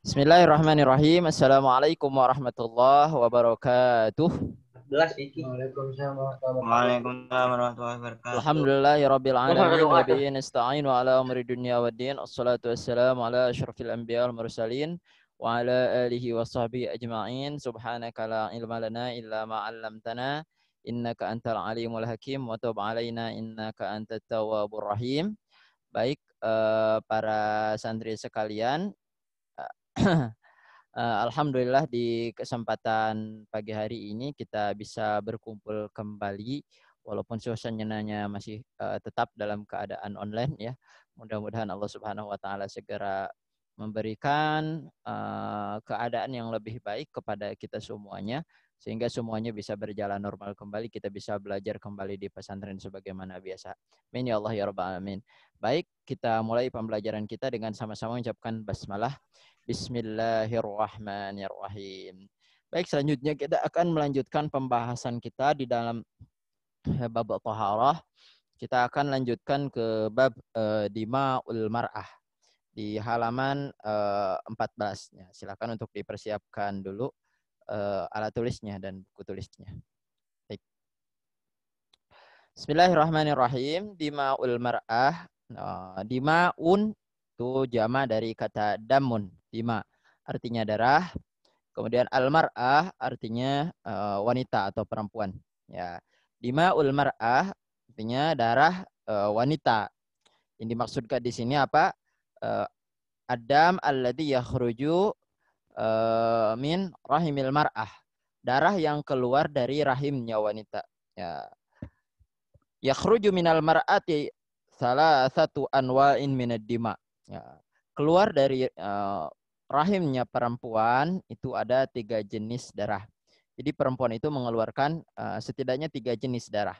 Bismillahirrahmanirrahim. Assalamualaikum warahmatullahi wabarakatuh. 14 Iki. Waalaikumsalam warahmatullahi wabarakatuh. Waalaikumsalam warahmatullahi wabarakatuh. Alhamdulillahirabbil alamin wa Wabarakatuh. bihi nasta'in wa ala umri dunya waddin. Assalatu wassalamu ala asyrafil anbiya wal mursalin wa ala alihi wa sahbihi ajma'in. Subhanaka la ilma lana illa ma 'allamtana innaka antal alimul hakim wa tub 'alaina innaka antat tawwabur rahim. Baik, para santri sekalian, alhamdulillah di kesempatan pagi hari ini kita bisa berkumpul kembali walaupun suasananya masih tetap dalam keadaan online ya. Mudah-mudahan Allah Subhanahu wa taala segera memberikan keadaan yang lebih baik kepada kita semuanya sehingga semuanya bisa berjalan normal kembali, kita bisa belajar kembali di pesantren sebagaimana biasa. Amin ya Allah ya rabbal alamin. Baik, kita mulai pembelajaran kita dengan sama-sama mengucapkan basmalah. Bismillahirrahmanirrahim. Baik, selanjutnya kita akan melanjutkan pembahasan kita di dalam bab taharah. Kita akan lanjutkan ke bab dima'ul mar'ah di halaman 14. Ya, silakan untuk dipersiapkan dulu alat tulisnya dan buku tulisnya. Baik. Bismillahirrahmanirrahim. Dima'ul mar'ah. Dima'un itu jama dari kata damun. Dima artinya darah. Kemudian al-mar'ah artinya wanita atau perempuan. Ya. Dima'ul mar'ah artinya darah wanita. Yang dimaksudkan di sini apa? Adam alladhi yakhruju min rahimil mar'ah. Darah yang keluar dari rahimnya wanita. Ya. Yakhruju minal mar'ati salah satu anwa'in minad dima. Ya. Keluar dari rahimnya perempuan itu ada 3 jenis darah. Jadi perempuan itu mengeluarkan setidaknya 3 jenis darah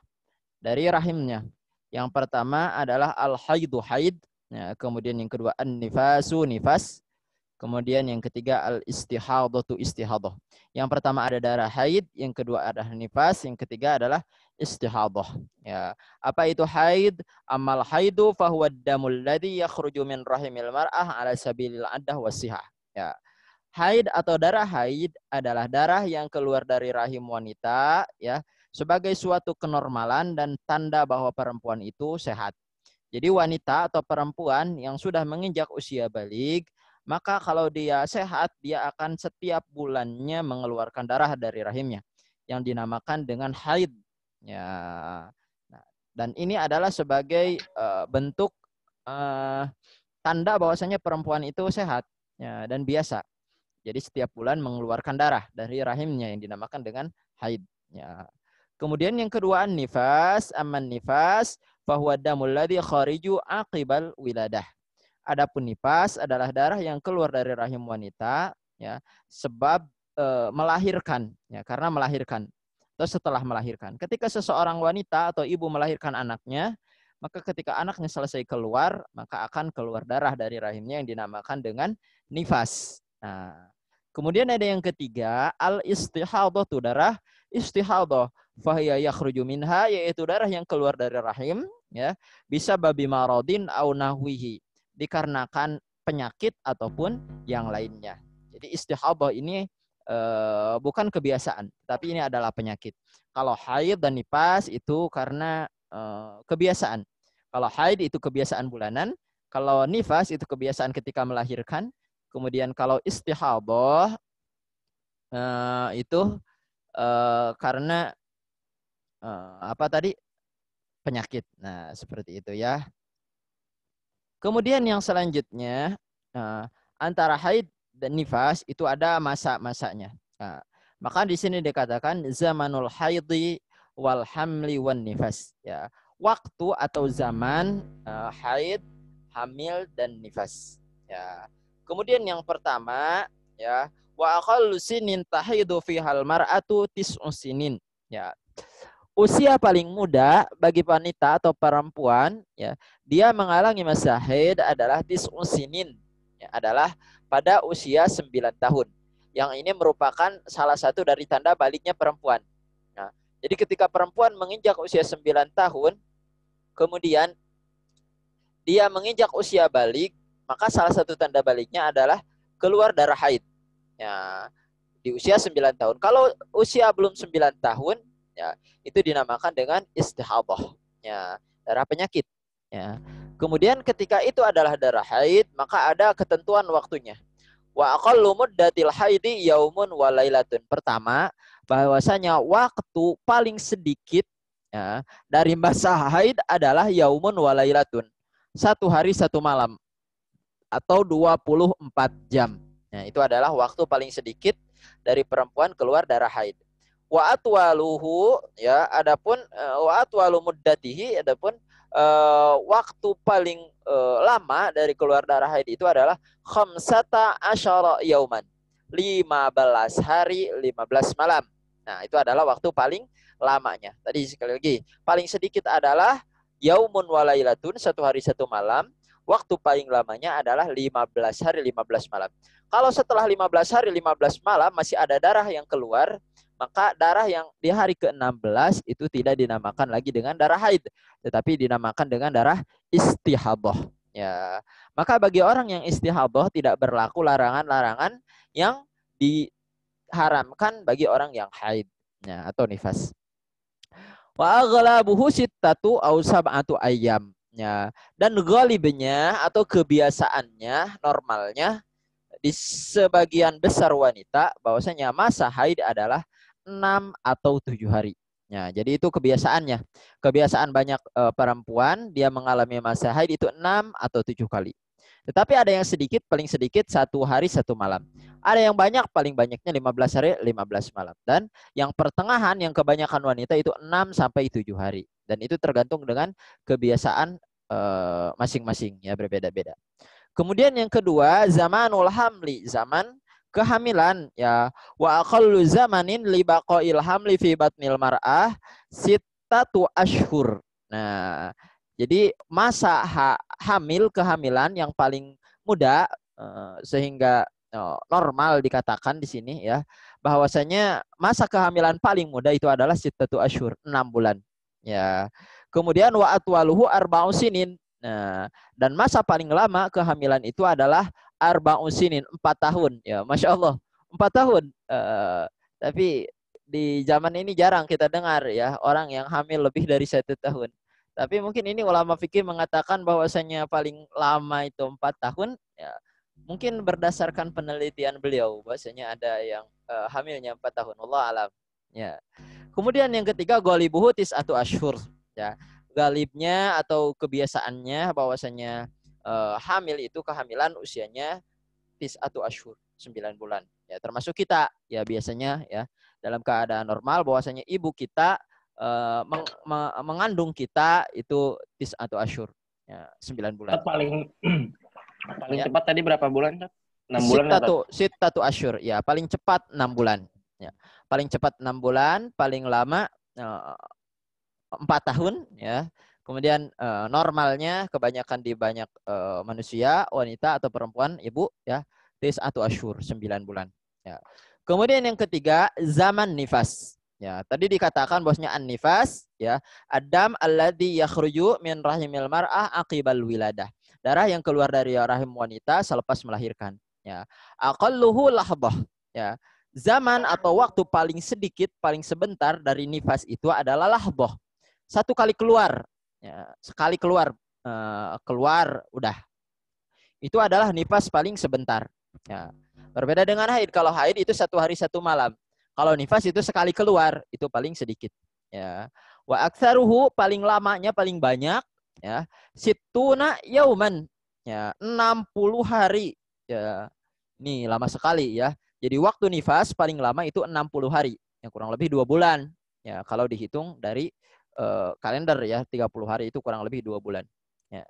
dari rahimnya. Yang pertama adalah al-haidu haid, ya, kemudian yang kedua an-nifasu nifas, kemudian yang ketiga al-istihadatu istihadah. Yang pertama ada darah haid, yang kedua ada nifas, yang ketiga adalah istihadah. Ya. Apa itu haid? Amal haidu fahuwa damul ladzi yakhruju min rahimil mar'ah ala sabilil addah wasihah. Ya. Haid atau darah haid adalah darah yang keluar dari rahim wanita ya sebagai suatu kenormalan dan tanda bahwa perempuan itu sehat. Jadi wanita atau perempuan yang sudah menginjak usia balik, maka kalau dia sehat, dia akan setiap bulannya mengeluarkan darah dari rahimnya yang dinamakan dengan haid. Ya. Nah, dan ini adalah sebagai bentuk tanda bahwasanya perempuan itu sehat ya, dan biasa. Jadi setiap bulan mengeluarkan darah dari rahimnya yang dinamakan dengan haid. Ya. Kemudian yang kedua nifas, aman nifas, fahuwa damul ladzi khariju aqibal wiladah. Adapun nifas adalah darah yang keluar dari rahim wanita ya sebab melahirkan ya karena melahirkan atau setelah melahirkan. Ketika seseorang wanita atau ibu melahirkan anaknya, maka ketika anaknya selesai keluar, maka akan keluar darah dari rahimnya yang dinamakan dengan nifas. Nah, kemudian ada yang ketiga, al-istihadah, itu darah istihadah. Fahiya yakhruju minha, yaitu darah yang keluar dari rahim, ya, bisa babi maradin au nahwihi, dikarenakan penyakit ataupun yang lainnya. Jadi istihadah ini bukan kebiasaan, tapi ini adalah penyakit. Kalau haid dan nifas itu karena kebiasaan. Kalau haid itu kebiasaan bulanan, kalau nifas itu kebiasaan ketika melahirkan, kemudian kalau istihadah itu karena apa tadi? Penyakit. Nah, seperti itu ya. Kemudian yang selanjutnya antara haid dan nifas itu ada masa-masanya. Nah, maka di sini dikatakan zamanul haidi wal hamli wan nifas. Ya, waktu atau zaman haid, hamil dan nifas. Ya. Kemudian yang pertama ya wa aqallu sinin tahidu fihal mar'atu tis'u sinin. Ya. Usia paling muda bagi wanita atau perempuan ya dia mengalami masa haid adalah tis'usinin, ya, adalah pada usia 9 tahun. Yang ini merupakan salah satu dari tanda baliknya perempuan. Nah, jadi ketika perempuan menginjak usia 9 tahun, kemudian dia menginjak usia balik, maka salah satu tanda baliknya adalah keluar darah haid. Ya, di usia 9 tahun. Kalau usia belum 9 tahun, ya, itu dinamakan dengan istihadah. Ya, darah penyakit. Ya. Kemudian ketika itu adalah darah haid, maka ada ketentuan waktunya. Wa aqallu muddatil haidi yaumun wa lailatun. Pertama, bahwasanya waktu paling sedikit ya, dari masa haid adalah yaumun wa lailatun. 1 hari 1 malam atau 24 jam. Nah, itu adalah waktu paling sedikit dari perempuan keluar darah haid. Wa atwaluhu ya, adapun wa atwalu muddatihi, adapun waktu paling lama dari keluar darah haid itu adalah khamsata asyara yauman. 15 hari 15 malam. Nah, itu adalah waktu paling lamanya. Tadi sekali lagi, paling sedikit adalah yaumun walailatun, 1 hari 1 malam. Waktu paling lamanya adalah 15 hari 15 malam. Kalau setelah 15 hari 15 malam masih ada darah yang keluar, maka darah yang di hari ke-16 itu tidak dinamakan lagi dengan darah haid, tetapi dinamakan dengan darah istihadah. Ya. Maka bagi orang yang istihadah tidak berlaku larangan-larangan yang diharamkan bagi orang yang haid ya, atau nifas. Wa aghlabuhu sittatu aw sab'atu ayyam. Ya. Dan ghalibnya atau kebiasaannya, normalnya di sebagian besar wanita bahwasanya masa haid adalah 6 atau 7 hari. Ya, jadi itu kebiasaannya. Kebiasaan banyak perempuan dia mengalami masa haid itu 6 atau 7 kali. Tetapi ada yang sedikit, paling sedikit 1 hari 1 malam. Ada yang banyak, paling banyaknya 15 hari 15 malam. Dan yang pertengahan yang kebanyakan wanita itu 6 sampai 7 hari. Dan itu tergantung dengan kebiasaan masing-masing ya, berbeda-beda. Kemudian yang kedua, zamanul hamli, zaman kehamilan ya. Wa aqallu zamanin li baqail hamli fi batnil mar'ah sittatu ashhur. Nah, jadi masa hamil kehamilan yang paling muda sehingga normal dikatakan di sini ya, bahwasanya masa kehamilan paling muda itu adalah sittatu ashhur, 6 bulan. Ya. Kemudian wa atwaluhu arba'u sinin. Nah, dan masa paling lama kehamilan itu adalah arba'u sinin, 4 tahun. Ya, Masya Allah, 4 tahun. Tapi di zaman ini jarang kita dengar ya orang yang hamil lebih dari 1 tahun. Tapi mungkin ini ulama fikih mengatakan bahwasanya paling lama itu 4 tahun. Ya, mungkin berdasarkan penelitian beliau bahwasanya ada yang hamilnya 4 tahun. Allah alam. Ya. Kemudian yang ketiga, ghalibuhu tis'atu ashhur. Ya, galibnya atau kebiasaannya bahwasanya hamil itu kehamilan usianya tis'atu ashhur, 9 bulan. Ya, termasuk kita ya biasanya ya dalam keadaan normal bahwasanya ibu kita mengandung kita itu tis'atu ashhur. Ya, 9 bulan. Paling ya. cepat tadi berapa bulan? 6 bulan. Sittatu ashhur. Ya, paling cepat 6 bulan. Ya. Paling cepat 6 bulan, paling lama 4 tahun ya. Kemudian normalnya kebanyakan di banyak manusia, wanita atau perempuan, ibu ya, tis'atu ashhur, 9 bulan ya. Kemudian yang ketiga, zaman nifas. Ya, tadi dikatakan bosnya an-nifas ya, adam alladzi yakhruju min rahimil mar'ah aqibal wiladah. Darah yang keluar dari rahim wanita selepas melahirkan ya. Aqalluhu lahbah ya. Zaman atau waktu paling sedikit, paling sebentar dari nifas itu adalah lahbah. 1 kali keluar, ya, sekali keluar, keluar udah. Itu adalah nifas paling sebentar. Ya. Berbeda dengan haid. Kalau haid itu 1 hari 1 malam. Kalau nifas itu sekali keluar, itu paling sedikit. Ya. Wa aktsaruhu, paling lamanya paling banyak. Ya. Sittuna yauman. Ya. 60 hari. Ya. Ini lama sekali ya. Jadi waktu nifas paling lama itu 60 hari. Yang kurang lebih 2 bulan. Ya, kalau dihitung dari kalender ya, 30 hari itu kurang lebih 2 bulan. Ya.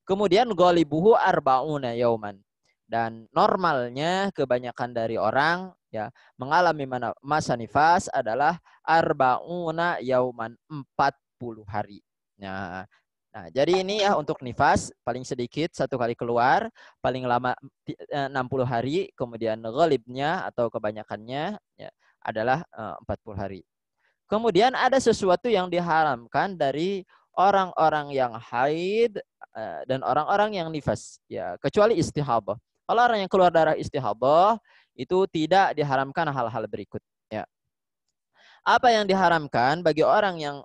Kemudian ghalibuhu arba'una yauman. Dan normalnya kebanyakan dari orang ya mengalami masa nifas adalah arba'una yauman, 40 hari. Nah, jadi ini ya untuk nifas paling sedikit 1 kali keluar, paling lama 60 hari, kemudian ghalibnya atau kebanyakannya ya, adalah 40 hari. Kemudian ada sesuatu yang diharamkan dari orang-orang yang haid dan orang-orang yang nifas ya, kecuali istihadah. Kalau orang yang keluar darah istihadah itu tidak diharamkan hal-hal berikut. Ya. Apa yang diharamkan bagi orang yang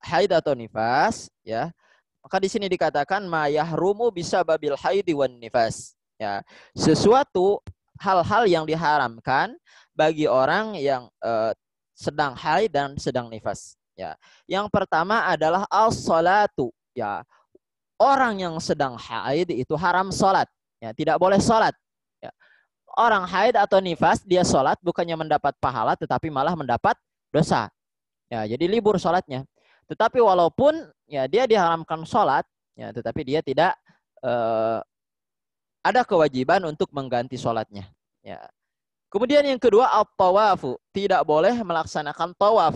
haid atau nifas, ya, maka di sini dikatakan ma yahrumu bisa babil haidi wan nifas. Ya, sesuatu hal-hal yang diharamkan bagi orang yang sedang haid dan sedang nifas. Ya, yang pertama adalah as-salatu. Ya, orang yang sedang haid itu haram sholat. Ya, tidak boleh sholat. Ya. Orang haid atau nifas dia sholat bukannya mendapat pahala tetapi malah mendapat dosa. Ya, jadi libur sholatnya. Tetapi walaupun ya dia diharamkan sholat, ya, tetapi dia tidak ada kewajiban untuk mengganti sholatnya. Ya. Kemudian yang kedua at-tawafu, tidak boleh melaksanakan tawaf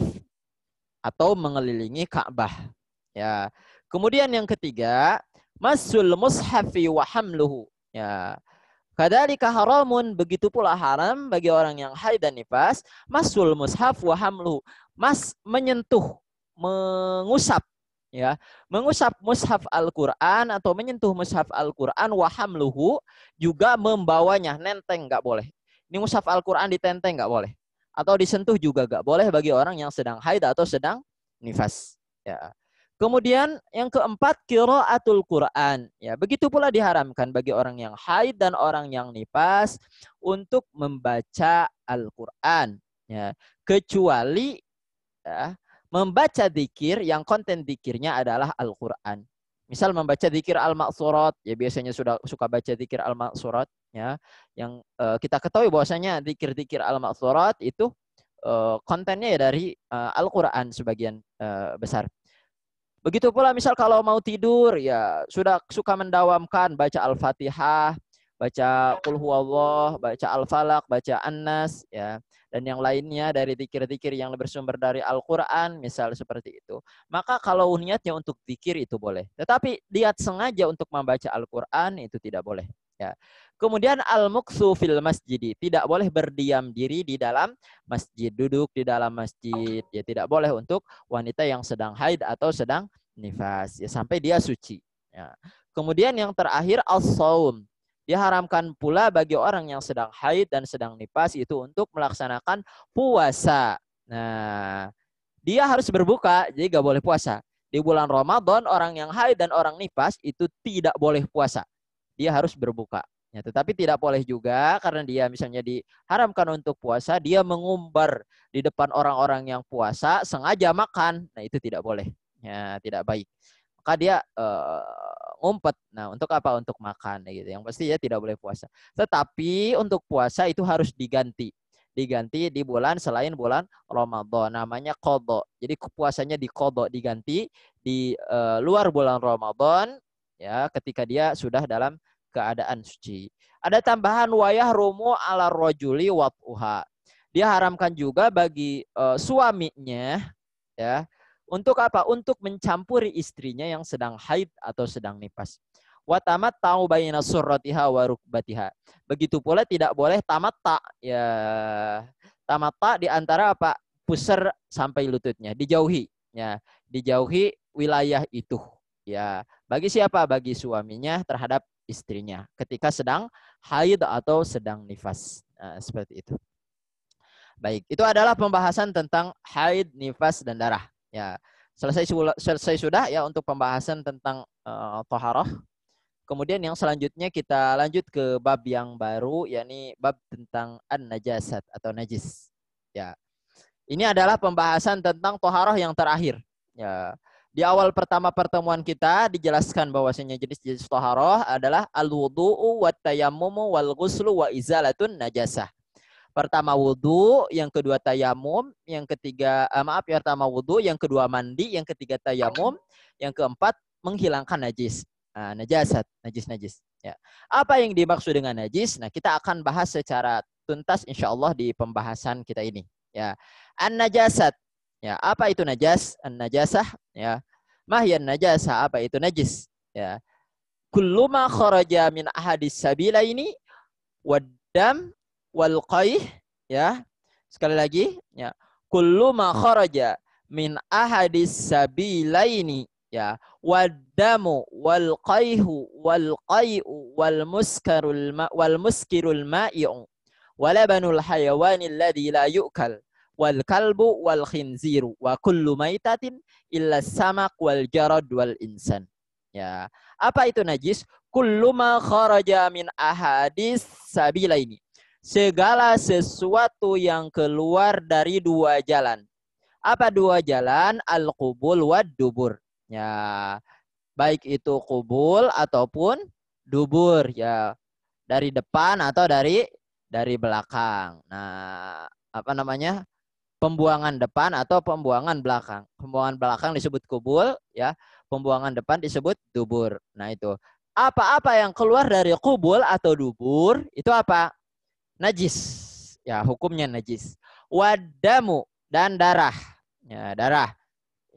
atau mengelilingi Ka'bah. Ya. Kemudian yang ketiga, masul mushafi wa hamluhu. Ya. Kadzalika haramun, begitu pula haram bagi orang yang haid dan nifas, masul mushaf wa hamluhu. Menyentuh, mengusap, ya. Mengusap mushaf Al-Qur'an atau menyentuh mushaf Al-Qur'an wa hamluhu, juga membawanya, nenteng enggak boleh. Ini mushaf Al-Qur'an ditenteng enggak boleh. Atau disentuh juga enggak boleh bagi orang yang sedang haid atau sedang nifas. Ya. Kemudian yang keempat qiraatul Quran. Ya, begitu pula diharamkan bagi orang yang haid dan orang yang nifas untuk membaca Al-Qur'an. Ya, kecuali ya, membaca zikir yang konten zikirnya adalah Al-Qur'an. Misal membaca zikir al-ma'surat, ya biasanya suka baca zikir al-ma'surat, ya. Yang kita ketahui bahwasanya zikir-zikir al-ma'surat itu kontennya ya dari Al-Qur'an sebagian besar. Begitu pula misal kalau mau tidur ya sudah suka mendawamkan baca Al-Fatihah, baca Qul Huwallah, baca Al-Falaq, baca An-Nas, ya, dan yang lainnya dari zikir-zikir yang bersumber dari Al-Qur'an misal seperti itu. Maka kalau niatnya untuk zikir itu boleh. Tetapi niat sengaja untuk membaca Al-Qur'an itu tidak boleh, ya. Kemudian al-muqsu fil masjid, tidak boleh berdiam diri di dalam masjid, duduk di dalam masjid. Ya tidak boleh untuk wanita yang sedang haid atau sedang nifas, ya sampai dia suci. Ya. Kemudian yang terakhir as-shaum. Diharamkan pula bagi orang yang sedang haid dan sedang nifas itu untuk melaksanakan puasa. Nah, dia harus berbuka, jadi nggak boleh puasa. Di bulan Ramadan orang yang haid dan orang nifas itu tidak boleh puasa. Dia harus berbuka. Ya, tetapi tidak boleh juga karena dia misalnya diharamkan untuk puasa, dia mengumbar di depan orang-orang yang puasa, sengaja makan. Nah, itu tidak boleh. Ya, tidak baik. Maka dia ngumpet. Nah, untuk apa? Untuk makan gitu. Yang pasti ya tidak boleh puasa. Tetapi untuk puasa itu harus diganti. Diganti di bulan selain bulan Ramadan. Namanya qadha. Jadi puasanya diqadha, diganti di luar bulan Ramadan, ya, ketika dia sudah dalam keadaan suci. Ada tambahan wayah rumu ala rajuli wat'uha. Dia haramkan juga bagi suaminya, ya, untuk apa? Untuk mencampuri istrinya yang sedang haid atau sedang nifas. Wa tamatta'u baina surratiha wa rukbatiha. Begitu pula tidak boleh tamatta, ya. Tamatta di antara apa? Pusar sampai lututnya, dijauhi, ya. Dijauhi wilayah itu, ya. Bagi siapa? Bagi suaminya terhadap istrinya ketika sedang haid atau sedang nifas. Nah, seperti itu. Baik, itu adalah pembahasan tentang haid, nifas, dan darah. Ya, selesai sudah ya untuk pembahasan tentang thaharah. Kemudian yang selanjutnya kita lanjut ke bab yang baru, yakni bab tentang an-najasat atau najis. Ya, ini adalah pembahasan tentang thaharah yang terakhir. Ya. Di awal pertama pertemuan kita dijelaskan bahwasanya jenis-jenis thaharah adalah al-wudu'u wat tayammumu wal ghuslu wa izalatun najasah. Pertama wudu, yang kedua tayamum, yang ketiga pertama wudu, yang kedua mandi, yang ketiga tayamum, yang keempat menghilangkan najis. Najasat, najis-najis. Ya. Apa yang dimaksud dengan najis? Nah, kita akan bahas secara tuntas insyaallah di pembahasan kita ini. Ya. An-najasat. Ya, apa itu najas? An-najasah, ya. Mahyan najasah, apa itu najis? Ya. Kullu ma kharaja min ahadis sabilaini waddam wal qaih, ya. Sekali lagi, ya. Kullu ma kharaja min ahadis sabilaini, Ya, wadamu wal qayhu wal qay'u wal muskirul ma'i'u walabanul hayawani alladhi la yu'kal wal kalbu wal khinziru wa kullu maitatin illa samak wal jarad wal insan. Ya, apa itu najis? Kullu ma kharaja min ahadis sabilaini. Segala sesuatu yang keluar dari dua jalan. Apa dua jalan? Al-qubul wad dubur. Ya, baik itu kubul ataupun dubur, ya, dari depan atau dari belakang. Nah, apa namanya? Pembuangan depan atau pembuangan belakang. Pembuangan belakang disebut kubul, ya. Pembuangan depan disebut dubur. Nah, itu. Apa-apa yang keluar dari kubul atau dubur itu apa? Najis. Ya, hukumnya najis. Wadamu, dan darah. Ya, darah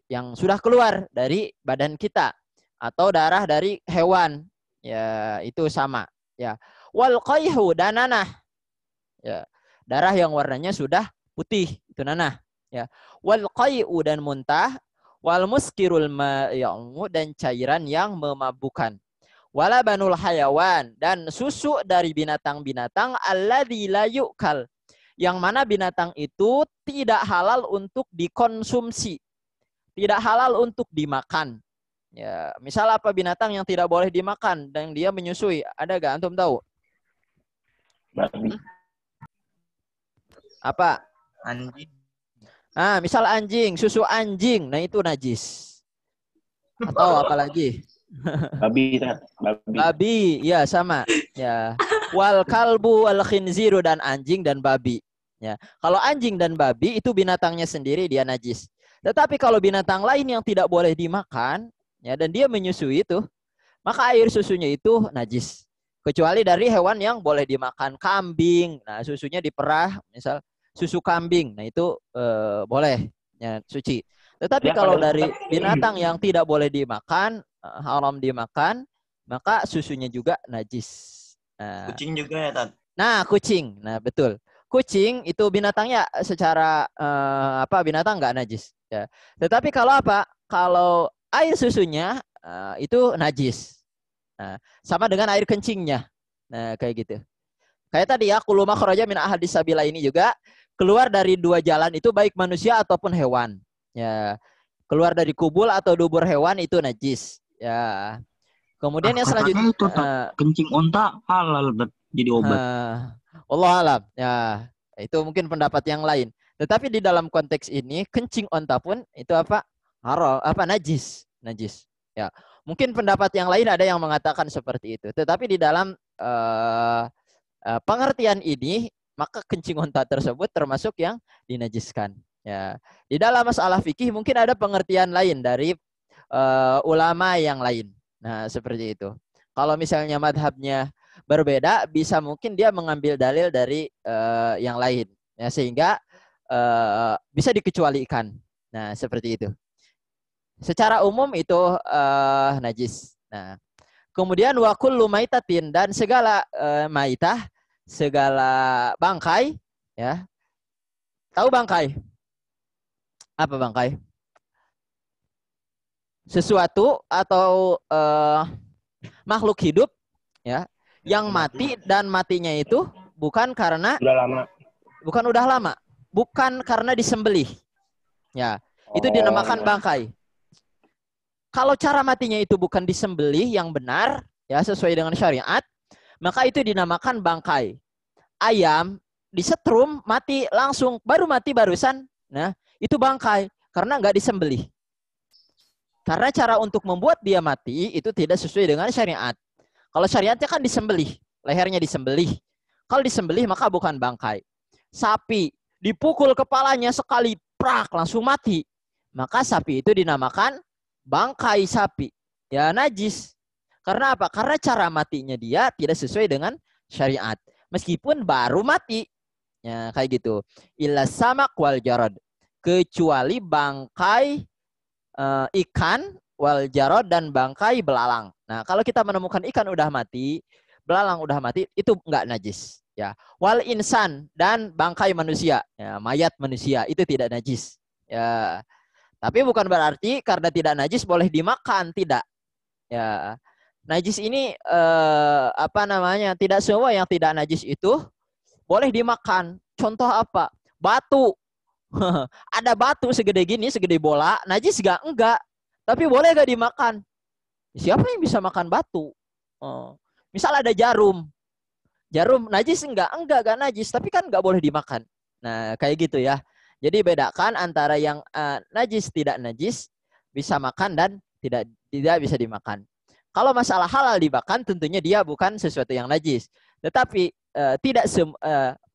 yang sudah keluar dari badan kita atau darah dari hewan, ya, itu sama, ya. Wal qayhu, dan nanah, ya, darah yang warnanya sudah putih, itu nanah, ya. Wal qay'u, dan muntah. Wal muskirul ma'i'u, dan cairan yang memabukkan. Walabanul hayawan, dan susu dari binatang-binatang alladzi la yu'kal, yang mana binatang itu tidak halal untuk dikonsumsi, tidak halal untuk dimakan. Ya, misal apa binatang yang tidak boleh dimakan dan dia menyusui? Ada gak antum tahu? Babi. Apa? Anjing. Ah, misal anjing, susu anjing, nah itu najis. Atau apa lagi? Babi, babi. Babi, ya sama. Ya. Wal kalbu wal khinziru, dan anjing dan babi. Ya. Kalau anjing dan babi itu binatangnya sendiri, dia najis. Tetapi kalau binatang lain yang tidak boleh dimakan, ya, dan dia menyusui itu, maka air susunya itu najis. Kecuali dari hewan yang boleh dimakan, kambing. Nah, susunya diperah, misal susu kambing. Nah, itu boleh, ya, suci. Tetapi kalau dari binatang yang tidak boleh dimakan, haram dimakan, maka susunya juga najis. Nah, Kucing juga ya, Tat? Nah, kucing. Nah, betul. Kucing itu binatangnya secara binatang nggak najis, ya. Tetapi kalau apa? Kalau air susunya itu najis. Nah, sama dengan air kencingnya. Nah, kayak gitu. Kayak tadi ya, kullu ma kharaja min ahadis sabila ini juga keluar dari dua jalan itu, baik manusia ataupun hewan. Ya. Keluar dari kubul atau dubur hewan itu najis. Ya. Kemudian yang selanjutnya itu kencing unta halal jadi obat. Allah alam. Ya, itu mungkin pendapat yang lain. Tetapi di dalam konteks ini kencing onta pun itu apa? Haram, najis, najis. Ya, mungkin pendapat yang lain ada yang mengatakan seperti itu. Tetapi di dalam pengertian ini, maka kencing onta tersebut termasuk yang dinajiskan. Ya, di dalam masalah fikih mungkin ada pengertian lain dari ulama yang lain. Nah, seperti itu. Kalau misalnya madhabnya berbeda, bisa mungkin dia mengambil dalil dari yang lain, ya, sehingga bisa dikecualikan. Nah, seperti itu. Secara umum itu najis. Nah, kemudian wa kullu maitatin, dan segala maitah, segala bangkai, ya. Tahu bangkai? Apa bangkai? Sesuatu atau makhluk hidup, ya, yang mati, dan matinya itu bukan karena udah lama, bukan karena disembelih. Ya, itu dinamakan bangkai. Kalau cara matinya itu bukan disembelih yang benar, ya, sesuai dengan syariat, maka itu dinamakan bangkai. Ayam disetrum mati langsung, baru mati barusan, nah, itu bangkai karena nggak disembelih. Karena cara untuk membuat dia mati itu tidak sesuai dengan syariat. Kalau syariatnya kan disembelih, lehernya disembelih. Kalau disembelih maka bukan bangkai. Sapi dipukul kepalanya sekali, prak, langsung mati. Maka sapi itu dinamakan bangkai sapi. Ya, najis. Karena apa? Karena cara matinya dia tidak sesuai dengan syariat. Meskipun baru mati. Ya, kayak gitu. Illa samak wal jarad. Kecuali bangkai ikan, wal jarad, dan bangkai belalang. Nah, kalau kita menemukan ikan udah mati, belalang udah mati, itu enggak najis. Ya, wal insan, dan bangkai manusia, ya, mayat manusia itu tidak najis. Ya, Tapi bukan berarti karena tidak najis boleh dimakan, tidak. Ya, najis ini apa namanya? Tidak semua yang tidak najis itu boleh dimakan. Contoh apa? Batu. Ada batu segede gini, segede bola, najis gak? Enggak. Tapi boleh gak dimakan? Siapa yang bisa makan batu? Misal ada jarum. Jarum najis enggak? Enggak, gak najis. Tapi kan gak boleh dimakan. Nah, kayak gitu ya. Jadi bedakan antara yang najis, tidak najis, bisa makan dan tidak bisa dimakan. Kalau masalah halal dimakan, tentunya dia bukan sesuatu yang najis. Tetapi tidak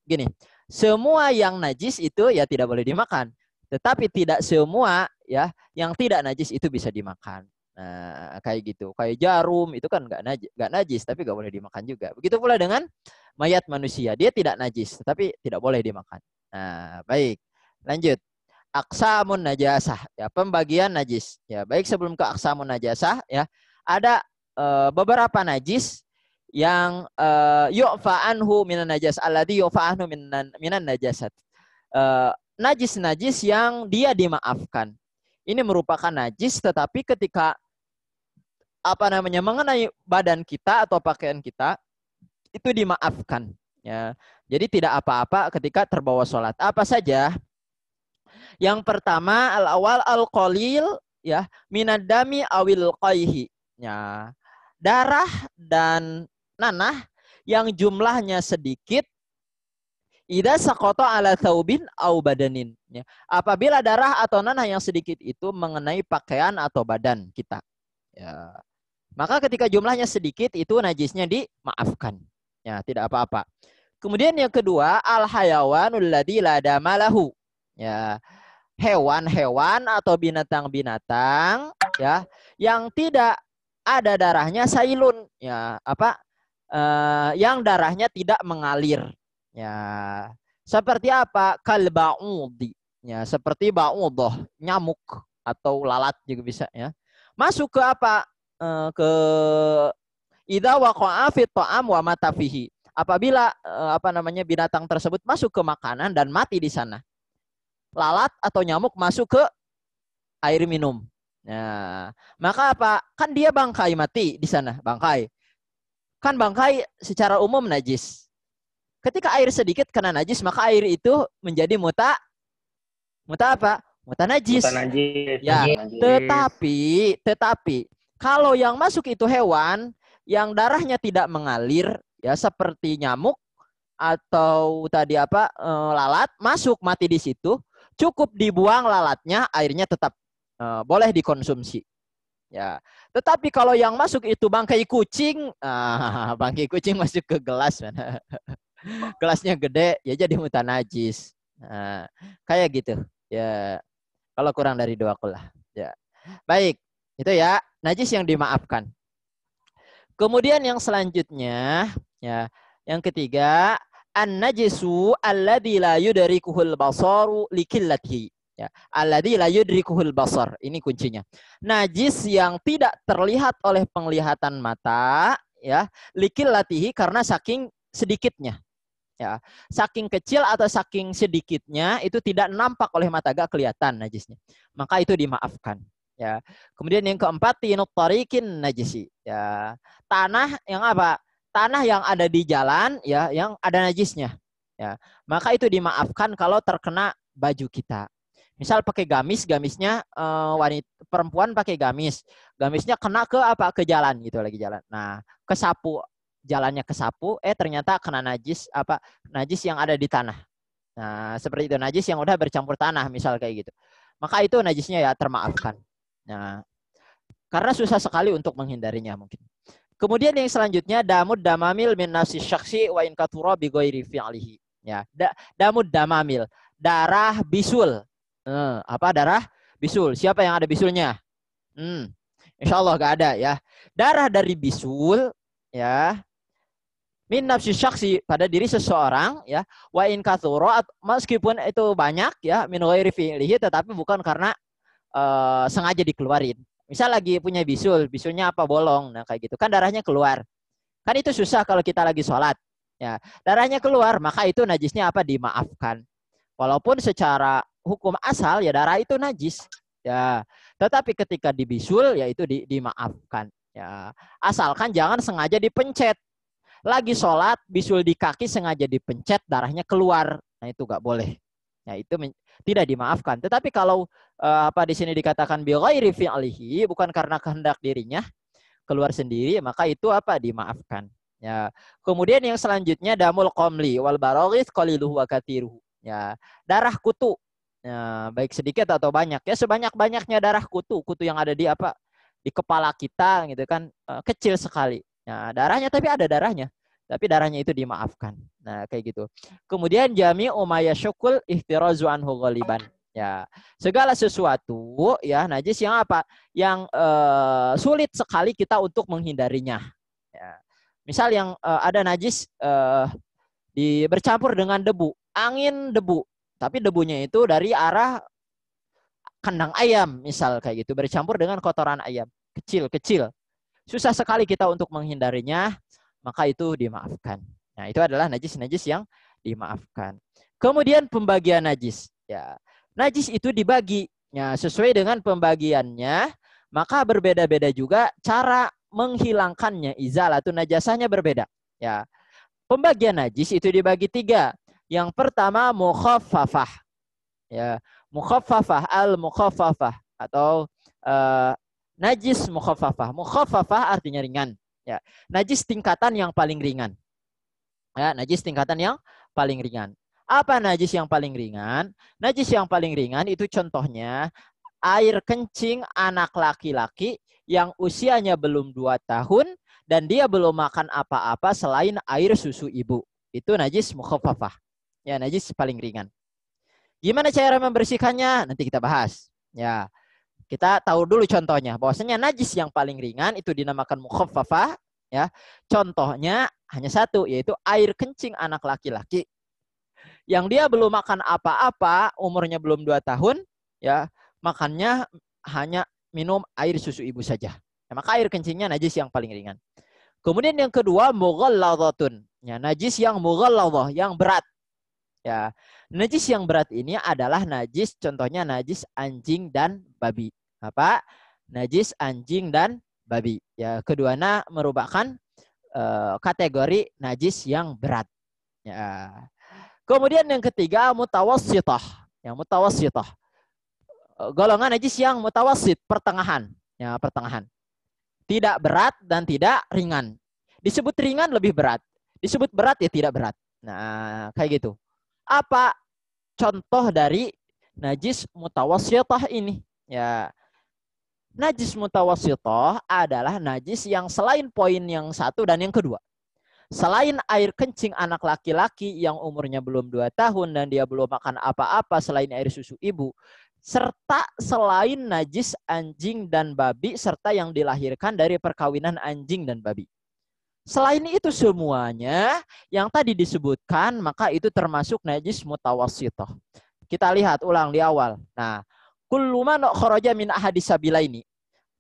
gini, semua yang najis itu ya tidak boleh dimakan. Tetapi tidak semua ya yang tidak najis itu bisa dimakan. Nah, kayak gitu. Kayak jarum itu kan nggak najis, tapi nggak boleh dimakan juga. Begitu pula dengan mayat manusia, dia tidak najis, tetapi tidak boleh dimakan. Nah, baik. Lanjut. Aqsamun najasah, ya, pembagian najis. Ya, baik sebelum ke aqsamun najasah ya, ada beberapa najis yang yu'fa anhu minan najas alladhi yu'fa anhu minan najasat. Najis-najis yang dia dimaafkan. Ini merupakan najis tetapi ketika apa namanya mengenai badan kita atau pakaian kita itu dimaafkan ya. Jadi tidak apa-apa ketika terbawa sholat. Apa saja? Yang pertama al-awal al-qalil ya minadami awil qayhi ya. Darah dan nanah yang jumlahnya sedikit idza saqata ala thawbin au badanin ya. Apabila darah atau nanah yang sedikit itu mengenai pakaian atau badan kita ya. Maka ketika jumlahnya sedikit itu najisnya dimaafkan ya, tidak apa-apa. Kemudian yang kedua al hayawanul ladzi la damalahu ya. Hewan-hewan atau binatang-binatang ya yang tidak ada darahnya sailun ya, apa yang darahnya tidak mengalir ya, seperti apa? Kalba'udi ya, seperti ba'udah, nyamuk atau lalat juga bisa ya. Masuk ke apa? Ke idza waqa'a fi ta'am wa mata fihi. Apabila apa namanya binatang tersebut masuk ke makanan dan mati di sana. Lalat atau nyamuk masuk ke air minum. Nah, maka apa? Kan dia bangkai mati di sana, bangkai. Kan bangkai secara umum najis. Ketika air sedikit kena najis, maka air itu menjadi muta apa? Muta najis. Muta najis. Ya, Najis. tetapi kalau yang masuk itu hewan yang darahnya tidak mengalir, ya seperti nyamuk atau tadi apa lalat masuk mati di situ. Cukup dibuang lalatnya, airnya tetap boleh dikonsumsi. Ya, tetapi kalau yang masuk itu bangkai kucing, bangkai kucing masuk ke gelas, gelasnya gede, ya jadi muta najis. Kayak gitu. Ya, kalau kurang dari 2 kulah. Ya, baik. Itu ya najis yang dimaafkan. Kemudian yang selanjutnya, ya, yang ketiga. An-najisu alladzi la yudrikuhul basaru likillatihi. Ya, alladzi la yudrikuhul basar. Ini kuncinya. Najis yang tidak terlihat oleh penglihatan mata, ya, likillatihi karena saking sedikitnya. Ya, saking kecil atau saking sedikitnya itu tidak nampak oleh mata, gak kelihatan najisnya. Maka itu dimaafkan. Ya. Kemudian yang keempat tinut tariqin najisi. Ya, tanah yang apa? Tanah yang ada di jalan ya yang ada najisnya ya, maka itu dimaafkan kalau terkena baju kita. Misal pakai gamisnya wanita perempuan pakai gamisnya kena ke apa, ke jalan gitu, lagi jalan. Nah, kesapu, jalannya kesapu, ternyata kena najis apa, najis yang ada di tanah. Nah, seperti itu, najis yang udah bercampur tanah misal kayak gitu. Maka itu najisnya ya termaafkan. Nah, karena susah sekali untuk menghindarinya mungkin. Kemudian yang selanjutnya damud damamil min nafsi syakhsi wa in kathura bi ghairi fi'lihi. Ya, damud damamil, darah bisul. Apa darah bisul? Siapa yang ada bisulnya? Insyaallah enggak ada ya. Darah dari bisul ya. Min nafsi syakhsi, pada diri seseorang ya. Wa in kathura, meskipun itu banyak ya, min ghairi fi'lihi, tetapi bukan karena sengaja dikeluarin. Misal lagi punya bisulnya apa, bolong, nah kayak gitu, kan darahnya keluar. Kan itu susah kalau kita lagi sholat. Ya, darahnya keluar, maka itu najisnya apa, dimaafkan. Walaupun secara hukum asal ya darah itu najis. Ya, tetapi ketika dibisul ya itu dimaafkan. Ya, asalkan jangan sengaja dipencet. Lagi sholat, bisul di kaki sengaja dipencet, darahnya keluar. Nah itu nggak boleh. Ya itu tidak dimaafkan. Tetapi kalau apa di sini dikatakan bi ghairi fi'lihi, bukan karena kehendak dirinya keluar sendiri, maka itu apa dimaafkan. Ya. Kemudian yang selanjutnya damul qamli wal baraghis qaliluhu wa katsiruhu. Ya, darah kutu. Ya, baik sedikit atau banyak. Ya sebanyak-banyaknya darah kutu, kutu yang ada di apa? Di kepala kita gitu kan, kecil sekali. Ya, darahnya tapi ada darahnya. Tapi darahnya itu dimaafkan. Nah, kayak gitu. Kemudian jami'u ma yashukul ihtirazu anhu ghaliban. Ya, segala sesuatu ya najis yang apa? Yang sulit sekali kita untuk menghindarinya. Ya. Misal yang ada najis bercampur dengan debu, angin debu, tapi debunya itu dari arah kandang ayam, misal kayak gitu, bercampur dengan kotoran ayam, kecil-kecil. Susah sekali kita untuk menghindarinya, maka itu dimaafkan. Nah, itu adalah najis-najis yang dimaafkan. Kemudian pembagian najis. Ya, najis itu dibagi. Ya, sesuai dengan pembagiannya, maka berbeda-beda juga cara menghilangkannya. Izalatu najasahnya berbeda. Ya, pembagian najis itu dibagi 3. Yang pertama mukhaffafah. Ya, mukhaffafah al-mukhaffafah atau najis mukhaffafah. Mukhaffafah artinya ringan. Ya, najis tingkatan yang paling ringan. Ya, najis tingkatan yang paling ringan. Apa najis yang paling ringan? Najis yang paling ringan itu contohnya air kencing anak laki-laki yang usianya belum 2 tahun dan dia belum makan apa-apa selain air susu ibu. Itu najis mukhaffafah. Ya, najis paling ringan. Gimana cara membersihkannya? Nanti kita bahas. Ya, kita tahu dulu contohnya. Bahwasanya najis yang paling ringan itu dinamakan mukhaffafah. Ya, contohnya hanya satu, yaitu air kencing anak laki-laki yang dia belum makan apa-apa, umurnya belum 2 tahun, ya, makannya hanya minum air susu ibu saja. Ya, maka air kencingnya najis yang paling ringan. Kemudian yang kedua mughalladhatun. Ya, najis yang mughalladhah, yang berat. Ya, najis yang berat ini adalah najis, contohnya najis anjing dan babi. Apa? Najis anjing dan babi. Ya, keduanya merupakan kategori najis yang berat. Ya. Kemudian yang ketiga mutawassithah. Yang mutawassithah. Golongan najis yang mutawassit, pertengahan. Ya, pertengahan. Tidak berat dan tidak ringan. Disebut ringan lebih berat. Disebut berat ya tidak berat. Nah, kayak gitu. Apa contoh dari najis mutawassithah ini? Ya, najis mutawassithah adalah najis yang selain poin yang 1 dan yang kedua. Selain air kencing anak laki-laki yang umurnya belum 2 tahun dan dia belum makan apa-apa selain air susu ibu, serta selain najis anjing dan babi serta yang dilahirkan dari perkawinan anjing dan babi. Selain itu semuanya yang tadi disebutkan, maka itu termasuk najis mutawassithah. Kita lihat ulang di awal. Nah, kullu man kharaja min ahadis sabilaini,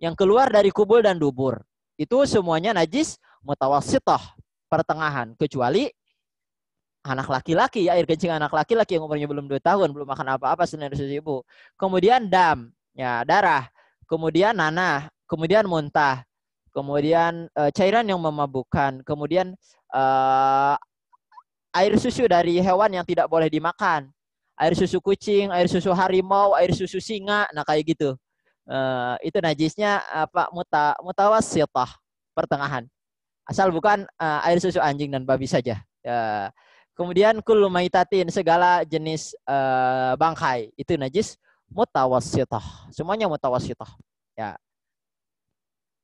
yang keluar dari kubul dan dubur, itu semuanya najis mutawassithah, pertengahan, kecuali anak laki-laki, air kencing anak laki-laki yang umurnya belum 2 tahun, belum makan apa-apa selain susu ibu. Kemudian dam, ya darah. Kemudian nanah, kemudian muntah. Kemudian cairan yang memabukkan, kemudian air susu dari hewan yang tidak boleh dimakan, air susu kucing, air susu harimau, air susu singa, nah kayak gitu. Itu najisnya apa mutawassithah, pertengahan. Asal bukan air susu anjing dan babi saja. Kemudian kullu maitatin, segala jenis bangkai, itu najis mutawassithah. Semuanya mutawassithah. Ya.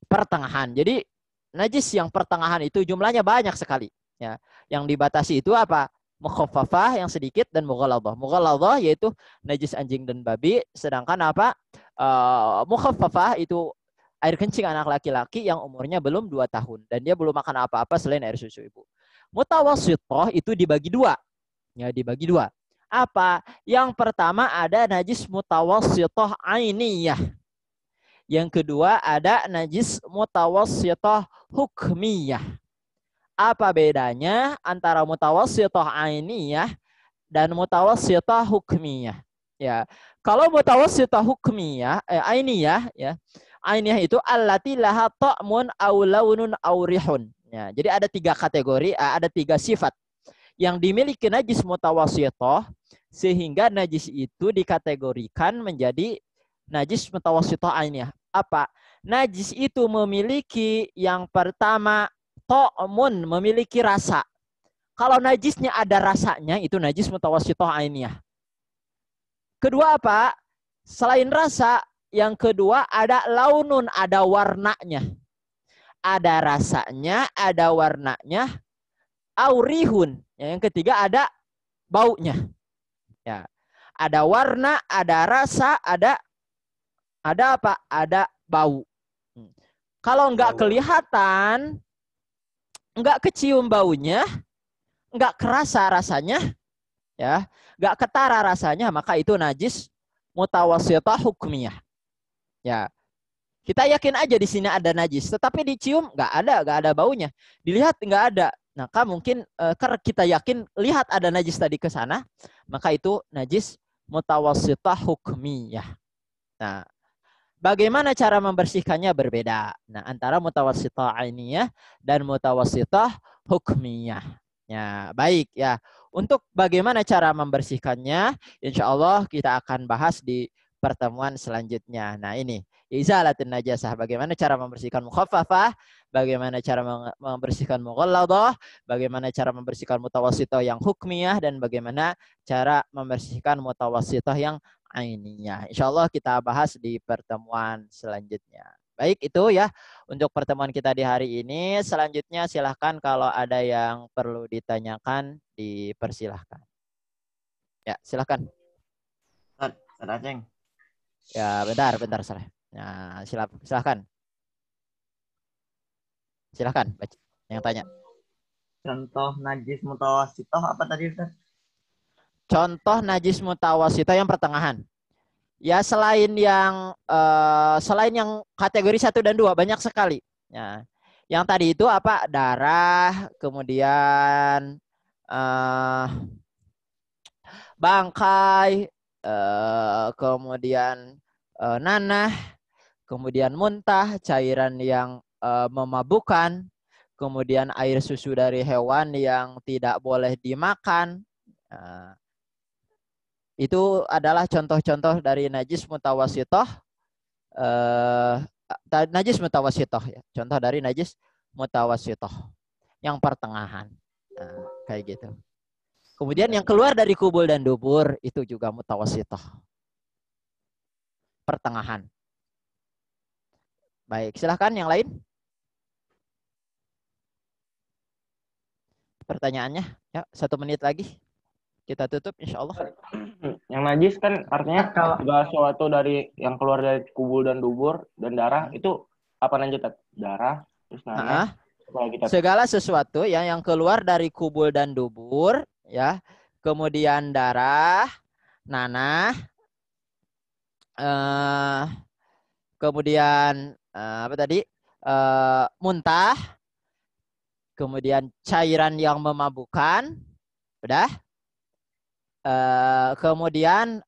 Pertengahan. Jadi najis yang pertengahan itu jumlahnya banyak sekali. Ya, yang dibatasi itu apa? Mukhaffafah yang sedikit dan mughalladhah. Mughalladhah yaitu najis anjing dan babi, sedangkan apa? Mukhaffafah itu air kencing anak laki-laki yang umurnya belum 2 tahun dan dia belum makan apa-apa selain air susu ibu. Mutawassithah itu dibagi 2. Ya, dibagi 2. Apa? Yang pertama ada najis mutawassithah ainiyah. Yang kedua ada najis mutawassithah hukmiyah. Apa bedanya antara mutawassithah ainiyah dan mutawassithah hukmiyah? Ya. Kalau mutawassithah hukmiyah, ainiyah ya. Ainiyah itu allati laha ta'mun aw launun aw rihun. Ya, jadi ada 3 kategori, ada 3 sifat yang dimiliki najis mutawassithah sehingga najis itu dikategorikan menjadi najis mutawassithah ainiyah. Apa? Najis itu memiliki yang pertama ta'mun, memiliki rasa. Kalau najisnya ada rasanya itu najis mutawassithah ainiyah. Kedua apa? Selain rasa, yang kedua ada launun, ada warnanya. Ada rasanya, ada warnanya. Aurihun. Yang ketiga ada baunya. Ya. Ada warna, ada rasa, ada apa? Ada bau. Kalau nggak kelihatan, nggak kecium baunya, nggak kerasa rasanya, ya, nggak ketara rasanya, maka itu najis mutawassithah hukmiyah. Ya. Kita yakin aja di sini ada najis, tetapi dicium nggak ada baunya. Dilihat nggak ada. Maka mungkin karena kita yakin lihat ada najis tadi ke sana, maka itu najis mutawassithah hukmiyah. Nah, bagaimana cara membersihkannya berbeda. Nah, antara mutawassithah ainiyah dan mutawassithah hukmiyah. Ya, baik ya. Untuk bagaimana cara membersihkannya, insya Allah kita akan bahas di pertemuan selanjutnya. Nah, ini izalatul najasah. Bagaimana cara membersihkan mukhaffafah, bagaimana cara membersihkan mughalladah, bagaimana cara membersihkan mutawassithah yang hukmiyah, dan bagaimana cara membersihkan mutawassithah yang ainiyah. Insya Allah kita bahas di pertemuan selanjutnya. Baik, itu ya untuk pertemuan kita di hari ini. Selanjutnya silahkan kalau ada yang perlu ditanyakan, dipersilahkan. Ya, silahkan. Ustaz Aceng. Ya, bentar, Saleh. Nah, silahkan. Silahkan, yang tanya. Contoh najis mutawassithah apa tadi Ustaz? Contoh najis mutawassithah yang pertengahan. Ya, selain yang kategori 1 dan 2 banyak sekali. Ya. Yang tadi itu apa? Darah, kemudian bangkai, kemudian nanah, kemudian muntah, cairan yang memabukkan, kemudian air susu dari hewan yang tidak boleh dimakan. Itu adalah contoh-contoh dari najis mutawassithah. Najis mutawassithah ya. Contoh dari najis mutawassithah yang pertengahan. Nah, kayak gitu. Kemudian yang keluar dari kubul dan dubur itu juga mutawassithah. Pertengahan. Baik, silahkan yang lain. Pertanyaannya, ya 1 menit lagi. Kita tutup insya Allah. Yang najis kan artinya segala sesuatu dari yang keluar dari kubul dan dubur dan darah itu apa lanjut? Darah, terus nanah. Segala sesuatu yang keluar dari kubul dan dubur, ya, kemudian darah, nanah, kemudian apa tadi? Muntah, kemudian cairan yang memabukkan, udah. Kemudian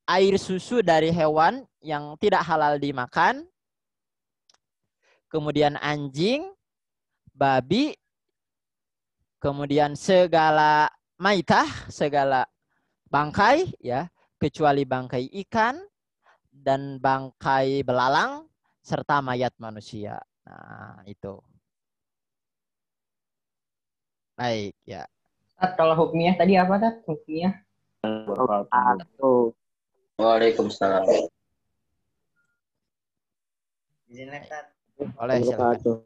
air susu dari hewan yang tidak halal dimakan, kemudian anjing, babi, kemudian segala maitah, segala bangkai, ya, kecuali bangkai ikan dan bangkai belalang serta mayat manusia. Nah, itu. Baik, ya. Kalau hukmiyah tadi apa Tat? Hukmiyah? Waalaikumsalam. Izin Tat. Boleh, silakan.